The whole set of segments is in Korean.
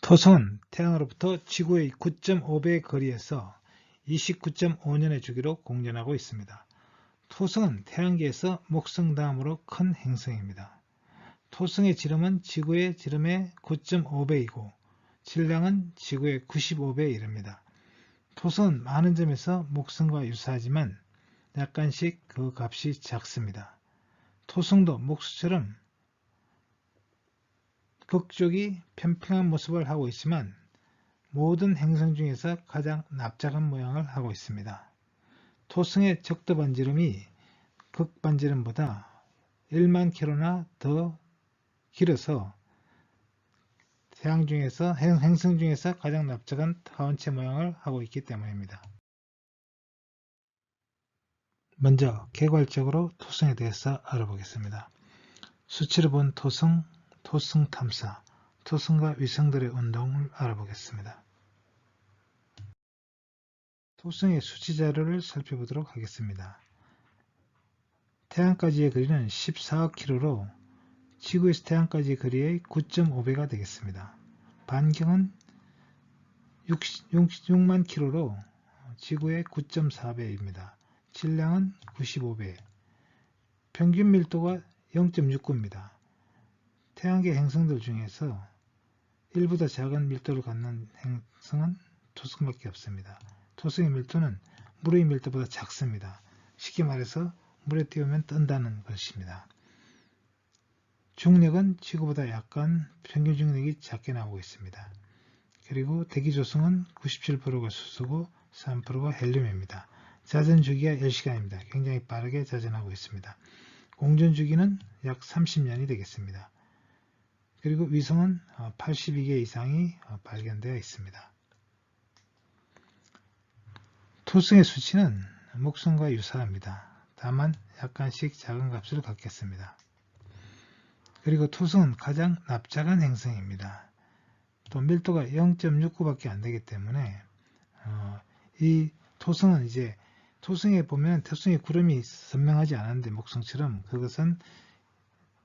토성은 태양으로부터 지구의 9.5배의 거리에서 29.5년의 주기로 공전하고 있습니다. 토성은 태양계에서 목성 다음으로 큰 행성입니다. 토성의 지름은 지구의 지름의 9.5배이고 질량은 지구의 95배에 이릅니다. 토성은 많은 점에서 목성과 유사하지만 약간씩 그 값이 작습니다. 토성도 목수처럼 극쪽이 평평한 모습을 하고 있지만 모든 행성 중에서 가장 납작한 모양을 하고 있습니다. 토성의 적도 반지름이 극반지름보다 1만 킬로나 더 길어서 행성 중에서 가장 납작한 타원체 모양을 하고 있기 때문입니다. 먼저 개괄적으로 토성에 대해서 알아보겠습니다. 수치를 본 토성, 토성 탐사, 토성과 위성들의 운동을 알아보겠습니다. 토성의 수치 자료를 살펴보도록 하겠습니다. 태양까지의 거리는 14억 킬로로 지구에서 태양까지의 거리의 9.5배가 되겠습니다. 반경은 6만 킬로로 지구의 9.4배입니다. 질량은 95배, 평균 밀도가 0.69입니다. 태양계 행성들 중에서 일보다 작은 밀도를 갖는 행성은 토성밖에 없습니다. 토성의 밀도는 물의 밀도보다 작습니다. 쉽게 말해서 물에 띄우면 뜬다는 것입니다. 중력은 지구보다 약간 평균 중력이 작게 나오고 있습니다. 그리고 대기 조성은 97%가 수소고 3%가 헬륨입니다. 자전 주기가 10시간입니다. 굉장히 빠르게 자전하고 있습니다. 공전 주기는 약 30년이 되겠습니다. 그리고 위성은 82개 이상이 발견되어 있습니다. 토성의 수치는 목성과 유사합니다. 다만 약간씩 작은 값을 갖겠습니다. 그리고 토성은 가장 납작한 행성입니다. 또 밀도가 0.69밖에 안 되기 때문에 이 토성은 이제 토성에 보면 토성의 구름이 선명하지 않은데 목성처럼 그것은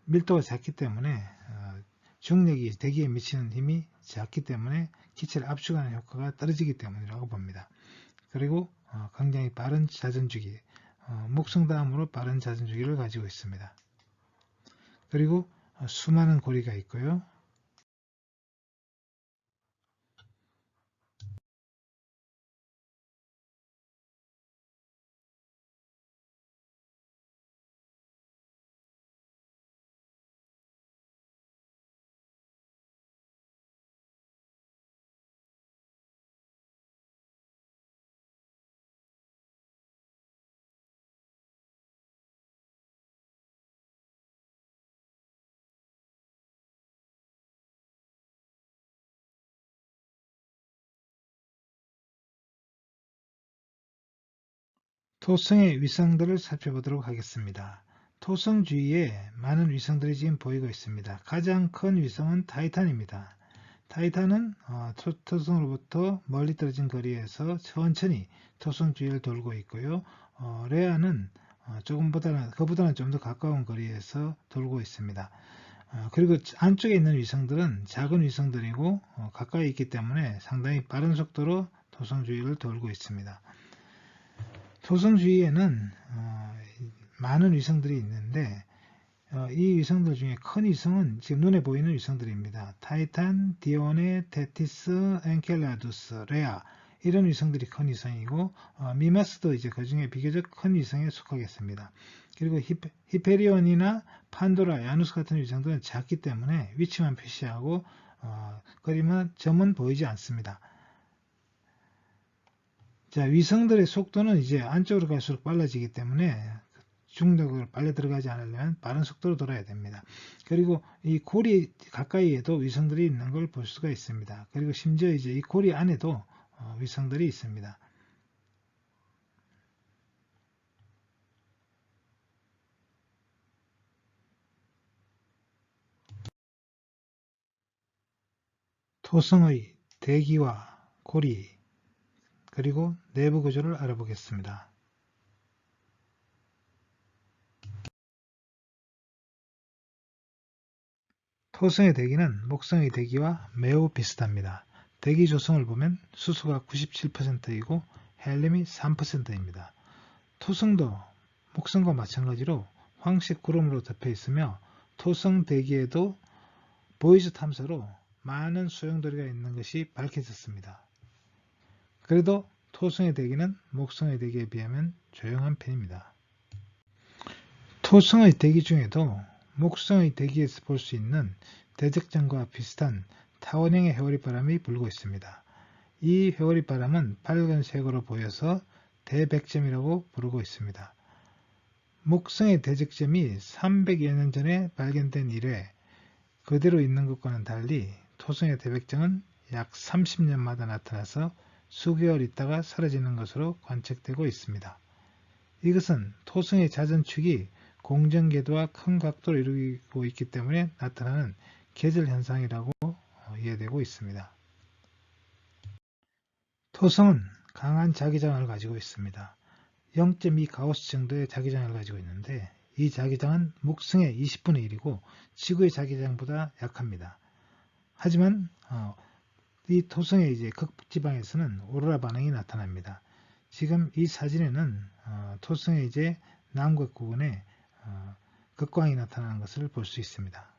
밀도가 작기 때문에 중력이 대기에 미치는 힘이 작기 때문에 기체를 압축하는 효과가 떨어지기 때문이라고 봅니다. 그리고 굉장히 빠른 자전주기, 목성 다음으로 빠른 자전주기를 가지고 있습니다. 그리고 수많은 고리가 있고요. 토성의 위성들을 살펴보도록 하겠습니다. 토성 주위에 많은 위성들이 지금 보이고 있습니다. 가장 큰 위성은 타이탄입니다. 타이탄은 토성으로부터 멀리 떨어진 거리에서 천천히 토성 주위를 돌고 있고요. 레아는 그보다는 좀 더 가까운 거리에서 돌고 있습니다. 그리고 안쪽에 있는 위성들은 작은 위성들이고 가까이 있기 때문에 상당히 빠른 속도로 토성 주위를 돌고 있습니다. 토성 주위에는 많은 위성들이 있는데 이 위성들 중에 큰 위성은 지금 눈에 보이는 위성들입니다. 타이탄, 디오네, 테티스, 엔켈라두스, 레아 이런 위성들이 큰 위성이고 미마스도 이제 그 중에 비교적 큰 위성에 속하겠습니다. 그리고 히페리온이나 판도라, 야누스 같은 위성들은 작기 때문에 위치만 표시하고 점은 보이지 않습니다. 자, 위성들의 속도는 이제 안쪽으로 갈수록 빨라지기 때문에 중력을 빨리 들어가지 않으려면 빠른 속도로 돌아야 됩니다. 그리고 이 고리 가까이에도 위성들이 있는 걸 볼 수가 있습니다. 그리고 심지어 이제 이 고리 안에도 위성들이 있습니다. 토성의 대기와 고리 그리고 내부 구조를 알아보겠습니다. 토성의 대기는 목성의 대기와 매우 비슷합니다. 대기 조성을 보면 수소가 97%이고 헬륨이 3%입니다. 토성도 목성과 마찬가지로 황색 구름으로 덮여 있으며 토성 대기에도 보이즈 탐사로 많은 소용돌이가 있는 것이 밝혀졌습니다. 그래도 토성의 대기는 목성의 대기에 비하면 조용한 편입니다. 토성의 대기 중에도 목성의 대기에서 볼 수 있는 대적전과 비슷한 타원형의 회오리바람이 불고 있습니다. 이 회오리바람은 밝은색으로 보여서 대백점이라고 부르고 있습니다. 목성의 대적점이 300여 년 전에 발견된 이래 그대로 있는 것과는 달리 토성의 대백점은 약 30년마다 나타나서 수개월 있다가 사라지는 것으로 관측되고 있습니다. 이것은 토성의 자전축이 공전궤도와 큰 각도를 이루고 있기 때문에 나타나는 계절현상이라고 이해되고 있습니다. 토성은 강한 자기장을 가지고 있습니다. 0.2 가우스 정도의 자기장을 가지고 있는데 이 자기장은 목성의 20분의 1이고 지구의 자기장보다 약합니다. 하지만 이 토성의 이제 극지방에서는 오로라 반응이 나타납니다. 지금 이 사진에는 토성의 이제 남극 부분에 극광이 나타나는 것을 볼 수 있습니다.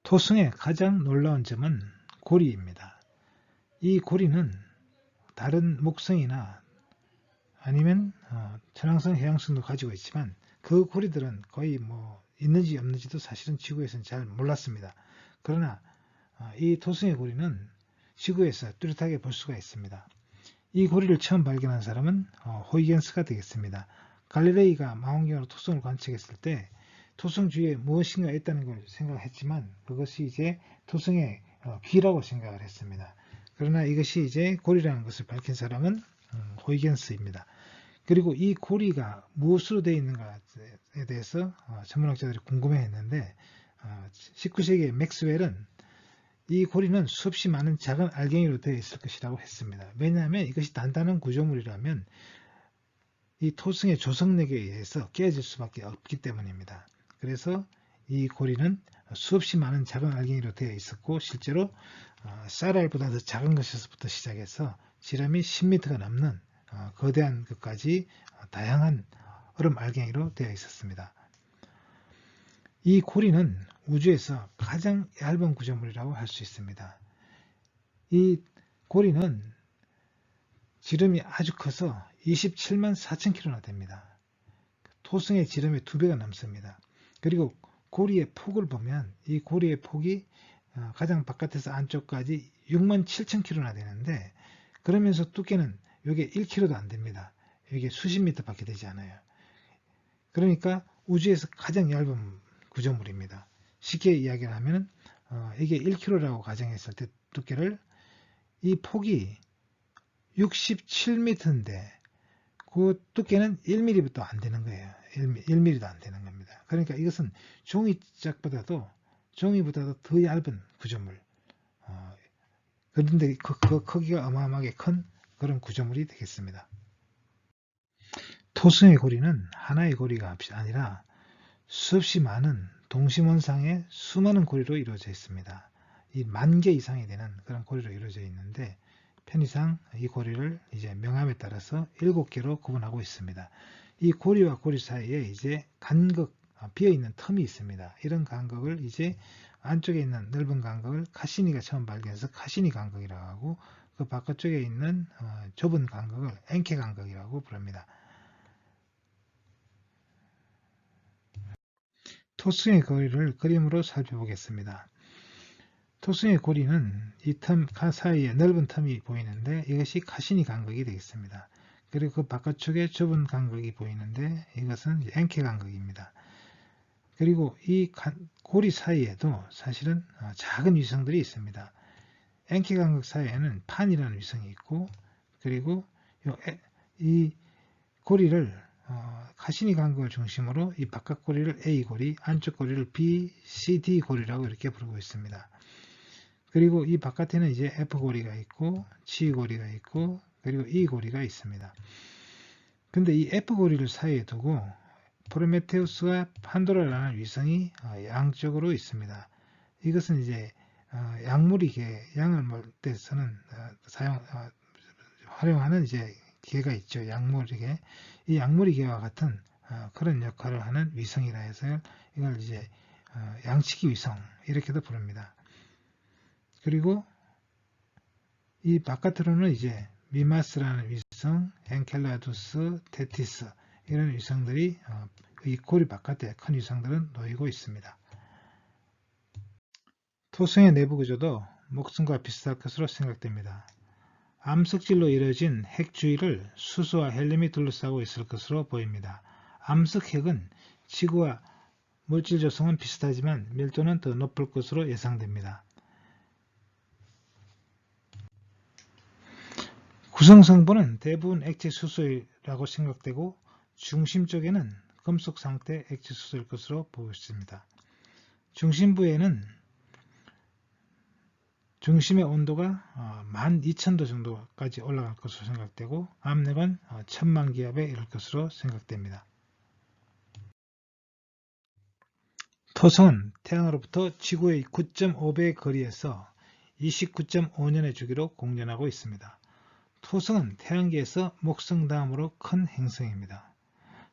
토성의 가장 놀라운 점은 고리입니다. 이 고리는 다른 목성이나 아니면 천왕성, 해왕성도 가지고 있지만 그 고리들은 거의 있는지 없는지도 사실은 지구에서는 잘 몰랐습니다. 그러나 이 토성의 고리는 지구에서 뚜렷하게 볼 수가 있습니다. 이 고리를 처음 발견한 사람은 호이겐스가 되겠습니다. 갈릴레이가 망원경으로 토성을 관측했을 때 토성 주위에 무엇인가 있다는 걸 생각했지만 그것이 이제 토성의 귀라고 생각을 했습니다. 그러나 이것이 이제 고리라는 것을 밝힌 사람은 호이겐스입니다. 그리고 이 고리가 무엇으로 되어 있는가에 대해서 천문학자들이 궁금해했는데 19세기의 맥스웰은 이 고리는 수없이 많은 작은 알갱이로 되어 있을 것이라고 했습니다. 왜냐하면 이것이 단단한 구조물이라면 이 토성의 조성력에 의해서 깨어질 수밖에 없기 때문입니다. 그래서 이 고리는 수없이 많은 작은 알갱이로 되어 있었고 실제로 쌀알보다 더 작은 것에서부터 시작해서 지름이 10m가 넘는 거대한 것까지 다양한 얼음 알갱이로 되어 있었습니다. 이 고리는 우주에서 가장 얇은 구조물이라고 할 수 있습니다. 이 고리는 지름이 아주 커서 27만 4,000km나 됩니다. 토성의 지름의 2배가 넘습니다. 그리고 고리의 폭을 보면 이 고리의 폭이 가장 바깥에서 안쪽까지 6만 7,000km나 되는데 그러면서 두께는 이게 1km도 안 됩니다. 이게 수십 미터 밖에 되지 않아요. 그러니까 우주에서 가장 얇은 구조물입니다. 쉽게 이야기를 하면 이게 1kg라고 가정했을 때 두께를 이 폭이 67m인데 그 두께는 1mm부터 안 되는 거예요. 1mm도 안 되는 겁니다. 그러니까 이것은 종이보다도 더 얇은 구조물. 그런데 그 크기가 어마어마하게 큰 그런 구조물이 되겠습니다. 토성의 고리는 하나의 고리가 아니라 수없이 많은 동심원상의 수많은 고리로 이루어져 있습니다. 이 10,000개 이상이 되는 그런 고리로 이루어져 있는데 편의상 이 고리를 이제 명암에 따라서 7개로 구분하고 있습니다. 이 고리와 고리 사이에 이제 간극, 비어있는 틈이 있습니다. 이런 간극을 이제 안쪽에 있는 넓은 간극을 카시니가 처음 발견해서 카시니 간극이라고 하고 그 바깥쪽에 있는 좁은 간극을 엔케 간극이라고 부릅니다. 토성의 고리를 그림으로 살펴보겠습니다. 토성의 고리는 이 틈 사이에 넓은 틈이 보이는데 이것이 카시니 간극이 되겠습니다. 그리고 그 바깥쪽에 좁은 간극이 보이는데 이것은 엔케 간극입니다. 그리고 이 고리 사이에도 사실은 작은 위성들이 있습니다. 엔케 간극 사이에는 판이라는 위성이 있고 그리고 이 고리를 카시니 간극을 중심으로 이 바깥 고리를 A 고리, 안쪽 고리를 B, C, D 고리라고 이렇게 부르고 있습니다. 그리고 이 바깥에는 이제 F 고리가 있고 G 고리가 있고 그리고 E 고리가 있습니다. 근데 이 F 고리를 사이에 두고 프로메테우스와 판도라라는 위성이 양쪽으로 있습니다. 이것은 이제 약물이계, 양을 몰 때서는 활용하는 이제 계가 있죠. 약물이계. 이 약물이계와 같은 그런 역할을 하는 위성이라 해서 이걸 이제 양치기 위성 이렇게도 부릅니다. 그리고 이 바깥으로는 이제 미마스라는 위성, 엔켈라두스, 테티스 이런 위성들이 이 고리 바깥에 큰 위성들은 놓이고 있습니다. 토성의 내부 구조도 목성과 비슷할 것으로 생각됩니다. 암석질로 이루어진 핵 주위를 수소와 헬륨이 둘러싸고 있을 것으로 보입니다. 암석핵은 지구와 물질 조성은 비슷하지만 밀도는 더 높을 것으로 예상됩니다. 구성 성분은 대부분 액체 수소라고 생각되고 중심 쪽에는 금속 상태 액체 수소일 것으로 보고 있습니다. 중심부에는 중심의 온도가 12,000도 정도까지 올라갈 것으로 생각되고 압력은 1000만 기압에 이를 것으로 생각됩니다. 토성은 태양으로부터 지구의 9.5배의 거리에서 29.5년의 주기로 공전하고 있습니다. 토성은 태양계에서 목성 다음으로 큰 행성입니다.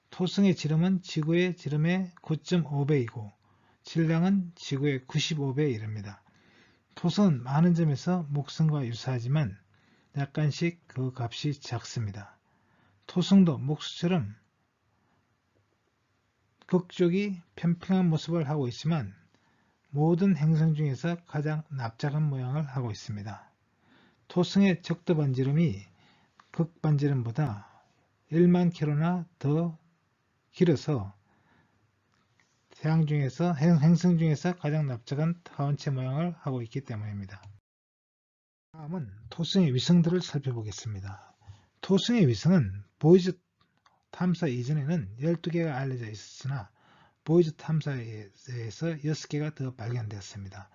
토성의 지름은 지구의 지름의 9.5배이고 질량은 지구의 95배에 이릅니다. 토성은 많은 점에서 목성과 유사하지만 약간씩 그 값이 작습니다. 토성도 목수처럼 극쪽이 평평한 모습을 하고 있지만 모든 행성 중에서 가장 납작한 모양을 하고 있습니다. 토성의 적도 반지름이 극반지름보다 1만 킬로나 더 길어서 행성 중에서 가장 납작한 타원체 모양을 하고 있기 때문입니다. 다음은 토성의 위성들을 살펴보겠습니다. 토성의 위성은 보이즈 탐사 이전에는 12개가 알려져 있었으나 보이즈 탐사에 의해서 6개가 더 발견되었습니다.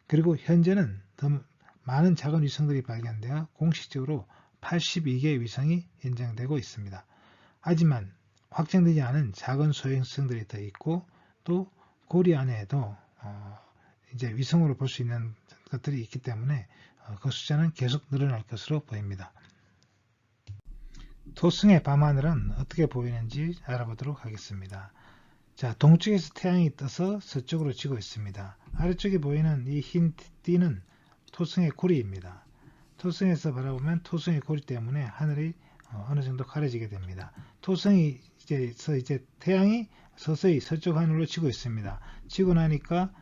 그리고 현재는 더 많은 작은 위성들이 발견되어 공식적으로 82개의 위성이 인정되고 있습니다. 하지만 확정되지 않은 작은 소행성들이 더 있고 또 고리 안에도 이제 위성으로 볼 수 있는 것들이 있기 때문에 그 숫자는 계속 늘어날 것으로 보입니다. 토성의 밤하늘은 어떻게 보이는지 알아보도록 하겠습니다. 자, 동쪽에서 태양이 떠서 서쪽으로 지고 있습니다. 아래쪽에 보이는 이 흰 띠는 토성의 고리입니다. 토성에서 바라보면 토성의 고리 때문에 하늘이 어느 정도 가려지게 됩니다. 토성이 이제 태양이 서서히 서쪽 하늘로 지고 있습니다. 지고 나니까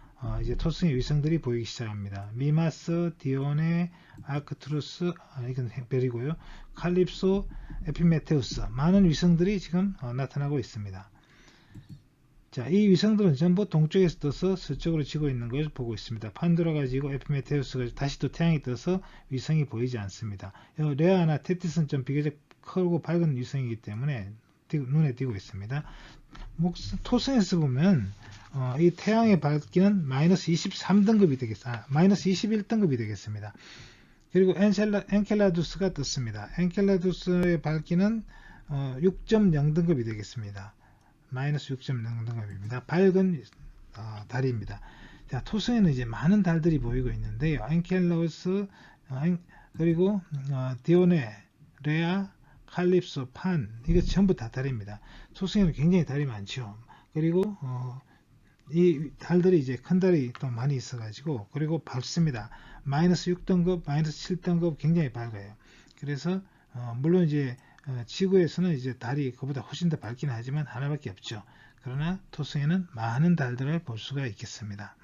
이제 토성의 위성들이 보이기 시작합니다. 미마스, 디오네, 아크투루스, 이건 별이고요. 칼립소, 에피메테우스, 많은 위성들이 지금 나타나고 있습니다. 자, 이 위성들은 전부 동쪽에서 떠서 서쪽으로 지고 있는 것을 보고 있습니다. 판도라가 지고 에피메테우스가 다시 또 태양이 떠서 위성이 보이지 않습니다. 레아나 테티스는 좀 비교적 크고 밝은 위성이기 때문에 눈에 띄고 있습니다. 토성에서 보면 이 태양의 밝기는 마이너스 23등급이 되겠습니다. 마이너스 21등급이 되겠습니다. 그리고 엔켈라두스가 떴습니다. 엔켈라두스의 밝기는 6.0등급이 되겠습니다. 마이너스 6.0등급입니다. 밝은 달입니다. 자, 토성에는 이제 많은 달들이 보이고 있는데요. 엔켈라우스, 그리고 디오네, 레아, 칼립소, 판, 이거 전부 다 달입니다. 토성에는 굉장히 달이 많죠. 그리고 이 달들이 이제 큰 달이 또 많이 있어가지고, 그리고 밝습니다. 마이너스 6등급, 마이너스 7등급 굉장히 밝아요. 그래서 물론 이제 지구에서는 이제 달이 그보다 훨씬 더 밝긴 하지만 하나밖에 없죠. 그러나 토성에는 많은 달들을 볼 수가 있겠습니다.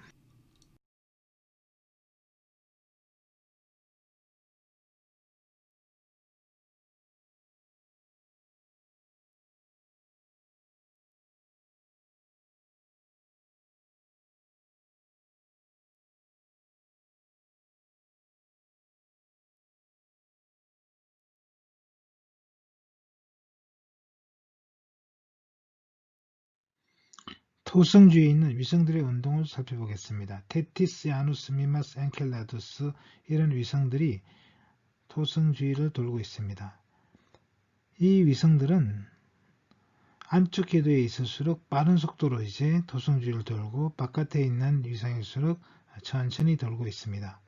토성 주위에 있는 위성들의 운동을 살펴보겠습니다. 테티스, 야누스, 미마스, 엔켈라두스 이런 위성들이 토성 주위를 돌고 있습니다. 이 위성들은 안쪽 궤도에 있을수록 빠른 속도로 이제 토성주위를 돌고 바깥에 있는 위성일수록 천천히 돌고 있습니다.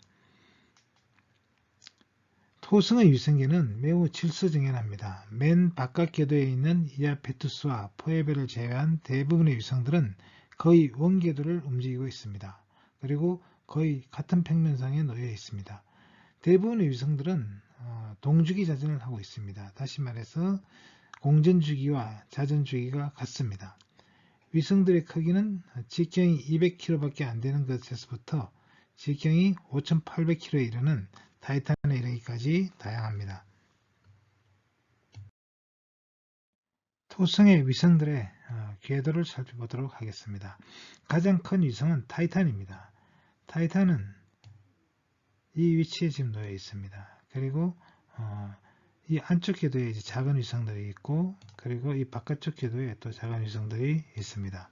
토성의 위성계는 매우 질서정연합니다. 맨 바깥 궤도에 있는 이아페투스와 포에베를 제외한 대부분의 위성들은 거의 원궤도를 움직이고 있습니다. 그리고 거의 같은 평면상에 놓여 있습니다. 대부분의 위성들은 동주기 자전을 하고 있습니다. 다시 말해서 공전주기와 자전주기가 같습니다. 위성들의 크기는 직경이 200km밖에 안 되는 것에서부터 직경이 5800km에 이르는 타이탄에 이르기까지 다양합니다. 토성의 위성들의 궤도를 살펴보도록 하겠습니다. 가장 큰 위성은 타이탄입니다. 타이탄은 이 위치에 지금 놓여 있습니다. 그리고 이 안쪽 궤도에 이제 작은 위성들이 있고, 그리고 이 바깥쪽 궤도에 또 작은 위성들이 있습니다.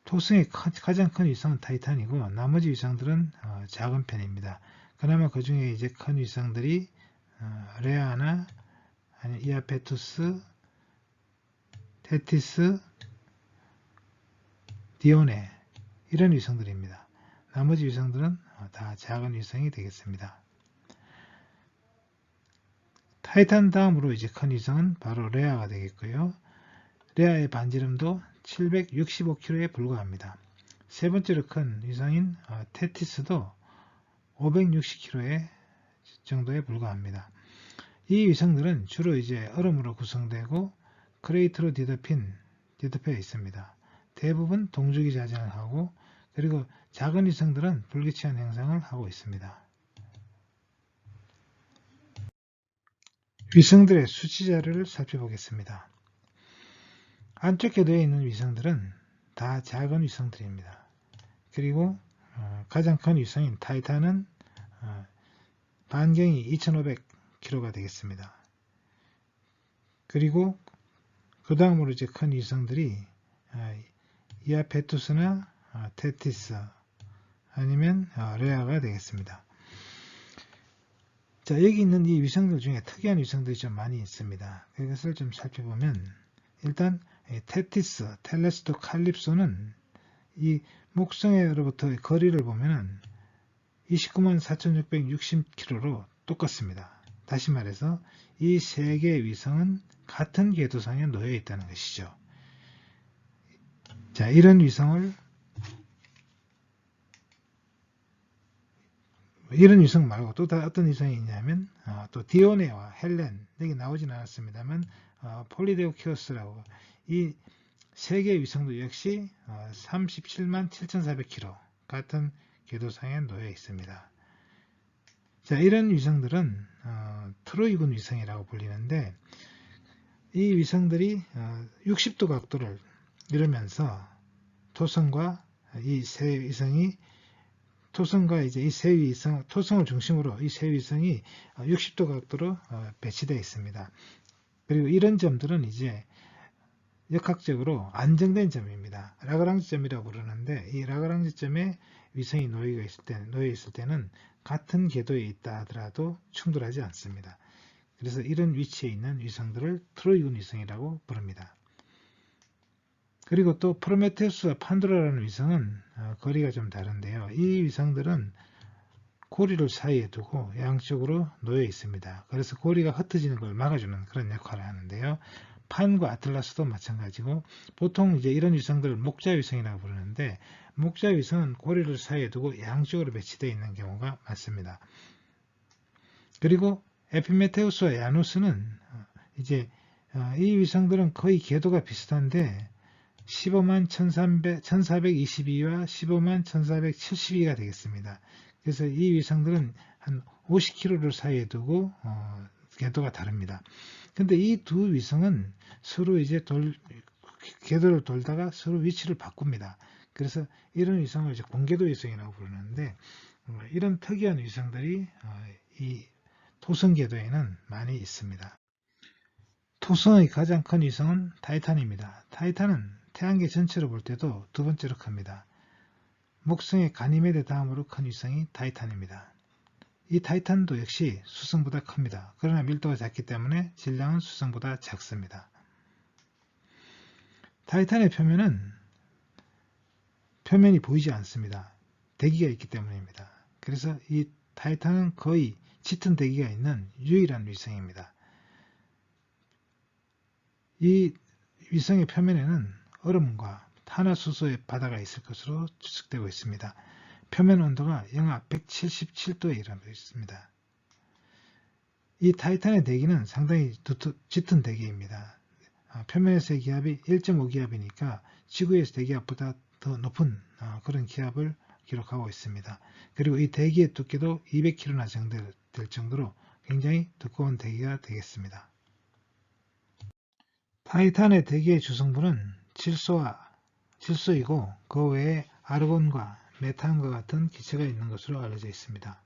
토성의 가장 큰 위성은 타이탄이고, 나머지 위성들은 작은 편입니다. 그나마 그 중에 이제 큰 위성들이 레아나, 아니 이아페투스, 테티스, 디오네 이런 위성들입니다. 나머지 위성들은 다 작은 위성이 되겠습니다. 타이탄 다음으로 이제 큰 위성은 바로 레아가 되겠고요. 레아의 반지름도 765km에 불과합니다. 세 번째로 큰 위성인 테티스도 560km 정도에 불과합니다. 이 위성들은 주로 이제 얼음으로 구성되고 크레이터로 뒤덮여 있습니다. 대부분 동주기 자전을 하고, 그리고 작은 위성들은 불규칙한 행성을 하고 있습니다. 위성들의 수치 자료를 살펴보겠습니다. 안쪽 궤도에 있는 위성들은 다 작은 위성들입니다. 그리고 가장 큰 위성인 타이탄은 반경이 2500km가 되겠습니다. 그리고 그 다음으로 이제 큰 위성들이 이아페투스나 테티스 아니면 레아가 되겠습니다. 자, 여기 있는 이 위성들 중에 특이한 위성들이 좀 많이 있습니다. 그것을 좀 살펴보면, 일단 테티스, 텔레스토, 칼립소는 이 목성으로부터의 거리를 보면은 294,660km로 똑같습니다. 다시 말해서 이 세 개의 위성은 같은 궤도상에 놓여 있다는 것이죠. 자, 이런 위성 말고 또 어떤 위성이 있냐면 또 디오네와 헬렌, 여기 나오진 않았습니다만 폴리데오키오스라고, 이 세 개의 위성도 역시 37만 7,400km 같은 궤도상에 놓여 있습니다. 자, 이런 위성들은 트로이군 위성이라고 불리는데, 이 위성들이 60도 각도를 이루면서 토성과 이 세 위성이 토성과 이제 이 세 위성, 토성을 중심으로 이 세 위성이 60도 각도로 배치되어 있습니다. 그리고 이런 점들은 이제 역학적으로 안정된 점입니다. 라그랑지 점이라고 부르는데, 이 라그랑지 점에 위성이 놓여 있을 때는 같은 궤도에 있다 하더라도 충돌하지 않습니다. 그래서 이런 위치에 있는 위성들을 트로이군 위성이라고 부릅니다. 그리고 또 프로메테우스와 판도라라는 위성은 거리가 좀 다른데요. 이 위성들은 고리를 사이에 두고 양쪽으로 놓여 있습니다. 그래서 고리가 흩어지는 걸 막아주는 그런 역할을 하는데요. 판과 아틀라스도 마찬가지고, 보통 이제 이런 위성들을 목자 위성이라고 부르는데, 목자 위성은 고리를 사이에 두고 양쪽으로 배치되어 있는 경우가 많습니다. 그리고 에피메테우스와 야누스는 이제 이 위성들은 거의 궤도가 비슷한데 15만 1422와 15만 1472가 되겠습니다. 그래서 이 위성들은 한 50km를 사이에 두고 궤도가 다릅니다. 근데 이 두 위성은 서로 이제 궤도를 돌다가 서로 위치를 바꿉니다. 그래서 이런 위성을 이제 공궤도 위성이라고 부르는데, 이런 특이한 위성들이 이 토성 궤도에는 많이 있습니다. 토성의 가장 큰 위성은 타이탄입니다. 타이탄은 태양계 전체로 볼 때도 두 번째로 큽니다. 목성의 가니메데 다음으로 큰 위성이 타이탄입니다. 이 타이탄도 역시 수성보다 큽니다. 그러나 밀도가 작기 때문에 질량은 수성보다 작습니다. 타이탄의 표면이 보이지 않습니다. 대기가 있기 때문입니다. 그래서 이 타이탄은 거의 짙은 대기가 있는 유일한 위성입니다. 이 위성의 표면에는 얼음과 탄화수소의 바다가 있을 것으로 추측되고 있습니다. 표면 온도가 영하 177도에 이르고 있습니다. 이 타이탄의 대기는 상당히 짙은 대기입니다. 표면에서의 기압이 1.5기압이니까 지구에서 대기압보다 더 높은 그런 기압을 기록하고 있습니다. 그리고 이 대기의 두께도 200km나 정도 될 정도로 굉장히 두꺼운 대기가 되겠습니다. 타이탄의 대기의 주성분은 질소이고 그 외에 아르곤과 메탄과 같은 기체가 있는 것으로 알려져 있습니다.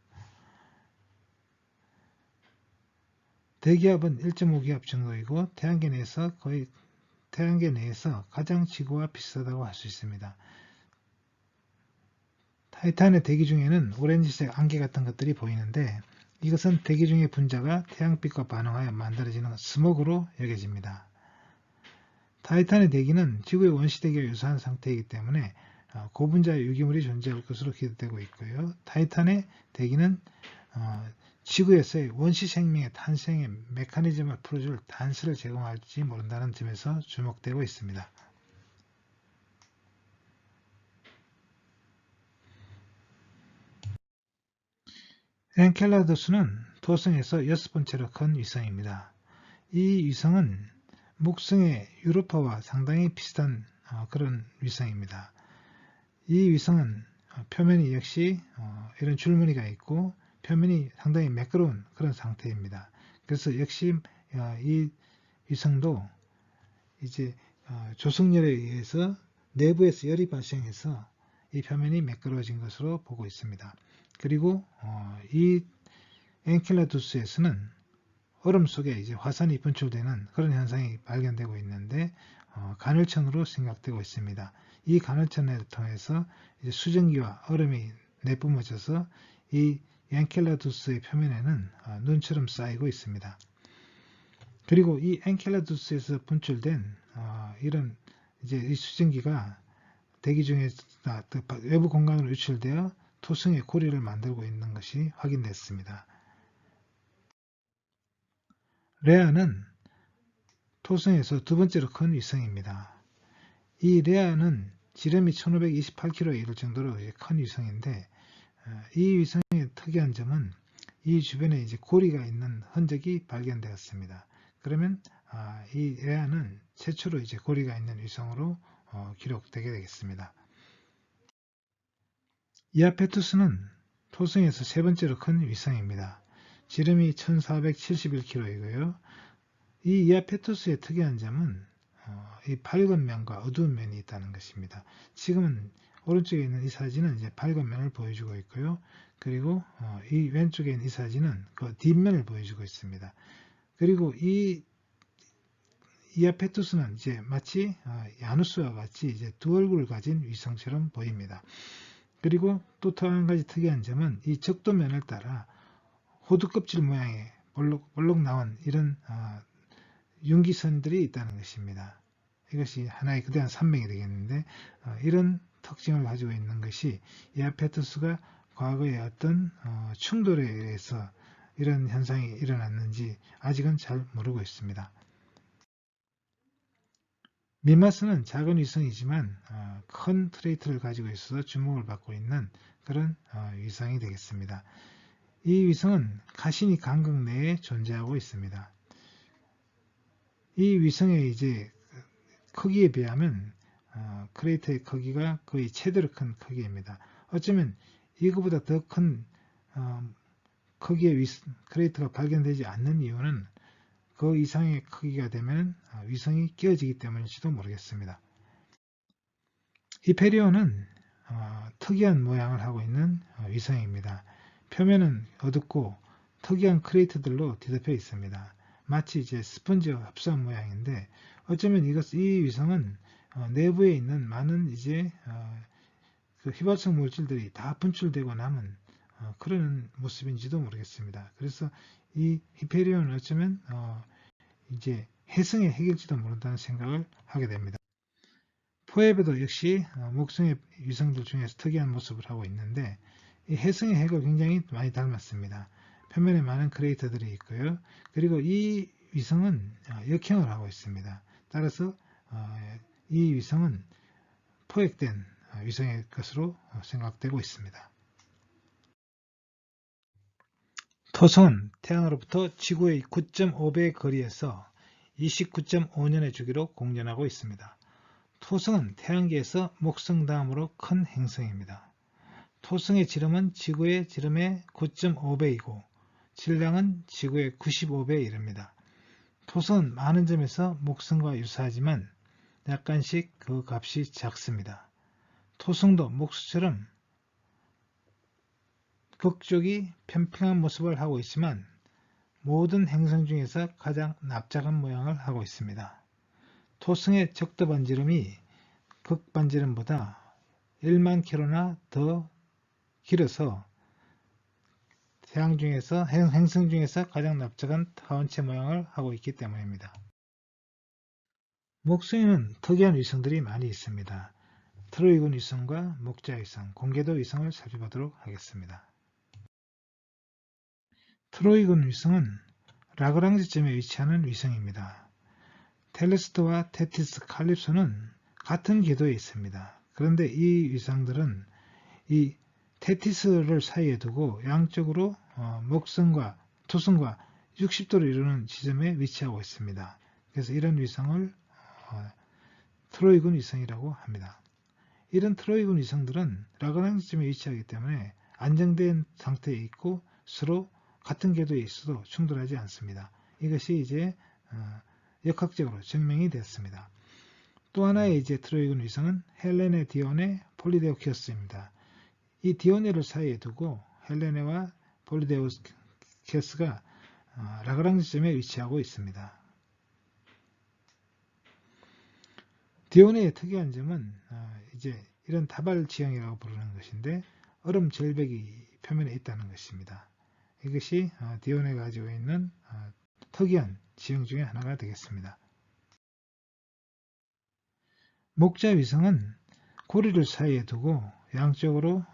대기압은 1.5기압 정도이고 태양계 내에서 가장 지구와 비슷하다고 할 수 있습니다. 타이탄의 대기 중에는 오렌지색 안개 같은 것들이 보이는데 이것은 대기 중의 분자가 태양빛과 반응하여 만들어지는 스모그로 여겨집니다. 타이탄의 대기는 지구의 원시대기와 유사한 상태이기 때문에 고분자의 유기물이 존재할 것으로 기대되고 있고요. 타이탄의 대기는 지구에서의 원시 생명의 탄생의 메커니즘을 풀어줄 단서를 제공할지 모른다는 점에서 주목되고 있습니다. 엔켈라두스는 토성에서 6번째로 큰 위성입니다. 이 위성은 목성의 유로파와 상당히 비슷한 그런 위성입니다. 이 위성은 표면이 역시 이런 줄무늬가 있고 표면이 상당히 매끄러운 그런 상태입니다. 그래서 역시 이 위성도 이제 조성열에 의해서 내부에서 열이 발생해서 이 표면이 매끄러워진 것으로 보고 있습니다. 그리고 이 엔켈라두스에서는 얼음 속에 이제 화산이 분출되는 그런 현상이 발견되고 있는데 간헐천으로 생각되고 있습니다. 이 간헐천을 통해서 이제 수증기와 얼음이 내뿜어져서 이 엔켈라두스의 표면에는 눈처럼 쌓이고 있습니다. 그리고 이 엔켈라두스에서 분출된 이런 이제 이 수증기가 대기 중에 외부 공간으로 유출되어 토성의 고리를 만들고 있는 것이 확인됐습니다. 레아는 토성에서 두 번째로 큰 위성입니다. 이 레아는 지름이 1528km에 이를 정도로 큰 위성인데 이 위성의 특이한 점은 이 주변에 이제 고리가 있는 흔적이 발견되었습니다. 그러면 이 레아는 최초로 이제 고리가 있는 위성으로 기록되게 되겠습니다. 이아페투스는 토성에서 세 번째로 큰 위성입니다. 지름이 1471km이고요. 이 이아페투스의 특이한 점은 이 밝은 면과 어두운 면이 있다는 것입니다. 지금은 오른쪽에 있는 이 사진은 이제 밝은 면을 보여주고 있고요. 그리고 이 왼쪽에 있는 이 사진은 그 뒷면을 보여주고 있습니다. 그리고 이 이아페투스는 이제 마치 야누스와 같이 이제 두 얼굴을 가진 위성처럼 보입니다. 그리고 또 한 가지 특이한 점은 이 적도면을 따라 호두껍질 모양의 볼록 나온 이런 융기선들이 있다는 것입니다. 이것이 하나의 거대한 산맥이 되겠는데 이런 특징을 가지고 있는 것이 이아페투스가 과거에 어떤 충돌에 의해서 이런 현상이 일어났는지 아직은 잘 모르고 있습니다. 미마스는 작은 위성이지만 큰 트레이트를 가지고 있어서 주목을 받고 있는 그런 위성이 되겠습니다. 이 위성은 카시니 강극 내에 존재하고 있습니다. 이 위성의 이제 크기에 비하면 크레이터의 크기가 거의 최대로 큰 크기입니다. 어쩌면 이거보다 더 큰 크기의 크레이터가 발견되지 않는 이유는 그 이상의 크기가 되면 위성이 끼어지기 때문일지도 모르겠습니다. 히페리온은 특이한 모양을 하고 있는 위성입니다. 표면은 어둡고 특이한 크레이터들로 뒤덮여 있습니다. 마치 이제 스펀지와 흡사한 모양인데 어쩌면 이 위성은 내부에 있는 많은 이제 그 휘발성 물질들이 다 분출되고 남은 그런 모습인지도 모르겠습니다. 그래서 이 히페리온은 어쩌면 이제 혜성의 핵일지도 모른다는 생각을 하게 됩니다. 포에베도 역시 목성의 위성들 중에서 특이한 모습을 하고 있는데 이 혜성의 핵을 굉장히 많이 닮았습니다. 표면에 많은 크레이터들이 있고요. 그리고 이 위성은 역행을 하고 있습니다. 따라서 이 위성은 포획된 위성의 것으로 생각되고 있습니다. 토성은 태양으로부터 지구의 9.5배 거리에서 29.5년의 주기로 공전하고 있습니다. 토성은 태양계에서 목성 다음으로 큰 행성입니다. 토성의 지름은 지구의 지름의 9.5배이고 질량은 지구의 95배에 이릅니다. 토성은 많은 점에서 목성과 유사하지만 약간씩 그 값이 작습니다. 토성도 목수처럼 극쪽이 평평한 모습을 하고 있지만 모든 행성 중에서 가장 납작한 모양을 하고 있습니다. 토성의 적도 반지름이 극반지름보다 1만 킬로나 더 길어서 행성 중에서 가장 납작한 타원체 모양을 하고 있기 때문입니다. 목성에는 특이한 위성들이 많이 있습니다. 트로이군 위성과 목자 위성, 공궤도 위성을 살펴보도록 하겠습니다. 트로이군 위성은 라그랑지점에 위치하는 위성입니다. 텔레스토와 테티스, 칼립소는 같은 궤도에 있습니다. 그런데 이 위성들은 이 테티스를 사이에 두고 양쪽으로 목성과 토성과 60도를 이루는 지점에 위치하고 있습니다. 그래서 이런 위성을 트로이군 위성이라고 합니다. 이런 트로이군 위성들은 라그랑지점에 위치하기 때문에 안정된 상태에 있고 서로 같은 궤도에 있어도 충돌하지 않습니다. 이것이 이제 역학적으로 증명이 되었습니다. 또 하나의 이제 트로이군 위성은 헬레네, 디오네, 폴리데오키어스입니다. 이 디오네를 사이에 두고 헬레네와 폴리데오키어스가 라그랑지점에 위치하고 있습니다. 디오네의 특이한 점은 이제 이런 다발 지형이라고 부르는 것인데 얼음 절벽이 표면에 있다는 것입니다. 이것이 디오네가 가지고 있는 특이한 지형 중에 하나가 되겠습니다. 목자 위성은 고리를 사이에 두고 양쪽으로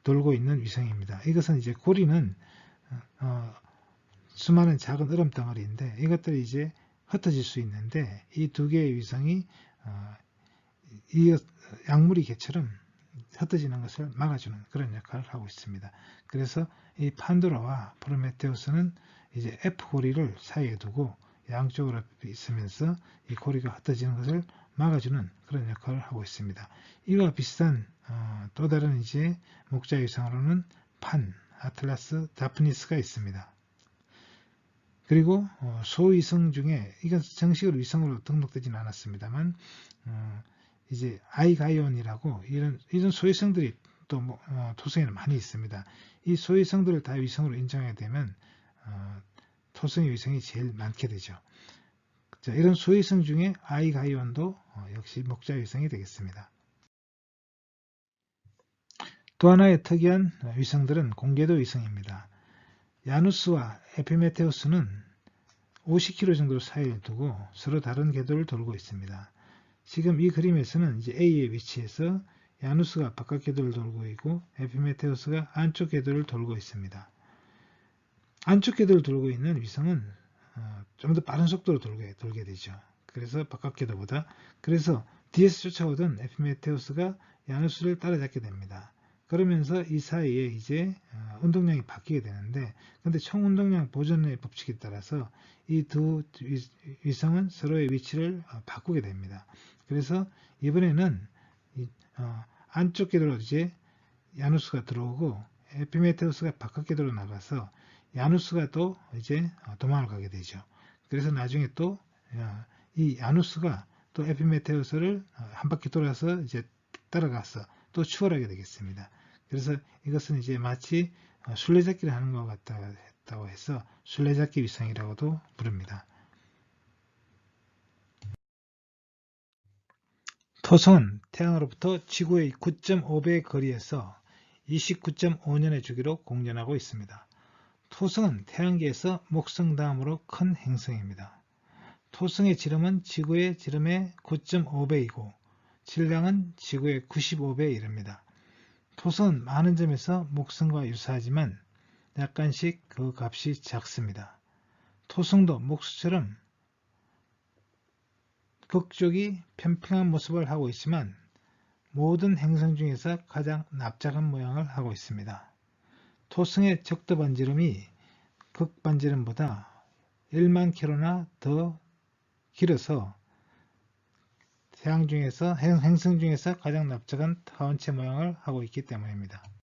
돌고 있는 위성입니다. 이것은 이제 고리는 수많은 작은 얼음 덩어리인데 이것들이 이제 흩어질 수 있는데 이 두 개의 위성이 이 약물이 개처럼 흩어지는 것을 막아주는 그런 역할을 하고 있습니다. 그래서 이 판도라와 프로메테우스는 이제 F고리를 사이에 두고 양쪽으로 있으면서 이 고리가 흩어지는 것을 막아주는 그런 역할을 하고 있습니다. 이와 비슷한 또 다른 이제 목자 위성으로는 판, 아틀라스, 다프니스가 있습니다. 그리고 소위성 중에 이건 정식으로 위성으로 등록되지는 않았습니다만 이제 아이가이온이라고 이런 소위성들이 또 토성에는 많이 있습니다. 이 소위성들을 다 위성으로 인정하게 되면 토성의 위성이 제일 많게 되죠. 자, 이런 소위성 중에 아이가이온도 역시 목자 위성이 되겠습니다. 또 하나의 특이한 위성들은 공궤도 위성입니다. 야누스와 에피메테우스는 50km 정도 사이를 두고 서로 다른 궤도를 돌고 있습니다. 지금 이 그림에서는 이제 A의 위치에서 야누스가 바깥 궤도를 돌고 있고 에피메테우스가 안쪽 궤도를 돌고 있습니다. 안쪽 궤도를 돌고 있는 위성은 좀 더 빠른 속도로 돌게 되죠. 그래서 바깥 궤도보다. 그래서 뒤에서 쫓아오던 에피메테우스가 야누스를 따라잡게 됩니다. 그러면서 이 사이에 이제 운동량이 바뀌게 되는데 근데 총 운동량 보존의 법칙에 따라서 이 두 위성은 서로의 위치를 바꾸게 됩니다. 그래서 이번에는 안쪽 궤도로 이제 야누스가 들어오고 에피메테우스가 바깥 궤도로 나가서 야누스가 또 이제 도망을 가게 되죠. 그래서 나중에 또 이 야누스가 또 에피메테우스를 한 바퀴 돌아서 이제 따라가서 또 추월하게 되겠습니다. 그래서 이것은 이제 마치 술래잡기를 하는 것 같다고 해서 술래잡기 위성이라고도 부릅니다. 토성은 태양으로부터 지구의 9.5배 거리에서 29.5년의 주기로 공전하고 있습니다. 토성은 태양계에서 목성 다음으로 큰 행성입니다. 토성의 지름은 지구의 지름의 9.5배이고 질량은 지구의 95배에 이릅니다. 토성은 많은 점에서 목성과 유사하지만 약간씩 그 값이 작습니다. 토성도 목수처럼 극쪽이 평평한 모습을 하고 있지만 모든 행성 중에서 가장 납작한 모양을 하고 있습니다. 토성의 적도 반지름이 극반지름보다 1만 킬로나 더 길어서 행성 중에서 가장 납작한 타원체 모양을 하고 있기 때문입니다.